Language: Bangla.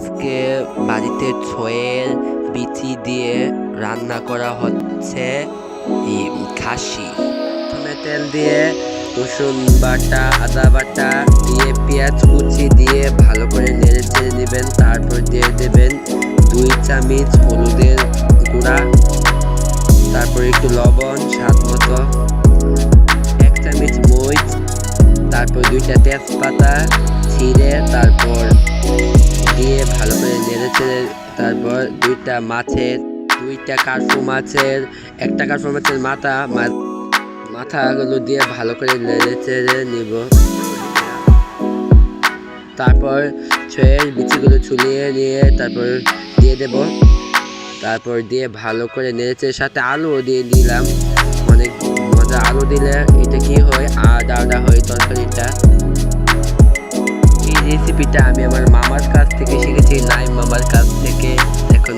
আজকে বাড়িতে ছয়ের বিচি দিয়ে রান্না করা হচ্ছে খাসি। প্রথমে তেল দিয়ে রসুন বাটা, আদা বাটা দিয়ে পেঁয়াজ কুচি দিয়ে ভালো করে নেড়ে চেড়ে নেবেন। তারপর দিয়ে দেবেন 2 চামচ হলুদের গুঁড়া, তারপর একটু লবণ স্বাদ মতো, 1 চামচ মরিচ, তারপর 2টা তেজপাতা ছিঁড়ে তারপর দিয়ে ভালো করে নেড়ে চেড়ে, তারপর 2টা কার্পু মাছের, 1টা কার্পু মাছের মাথাগুলো দিয়ে ভালো করে নেড়ে চেড়ে নিব। তারপর ছয়ের বিচিগুলো ছুলিয়ে নিয়ে তারপর দিয়ে দেব। তারপর দিয়ে ভালো করে নেড়েছে, সাথে আলুও দিয়ে দিলাম। অনেক মজা, আলু দিলে এটা কি হয়, আদা হয় তরকারিটা। এই রেসিপিটা আমি আমার মামার কাছ থেকে শিখেছি, নাইম মামার কাছ থেকে। এখন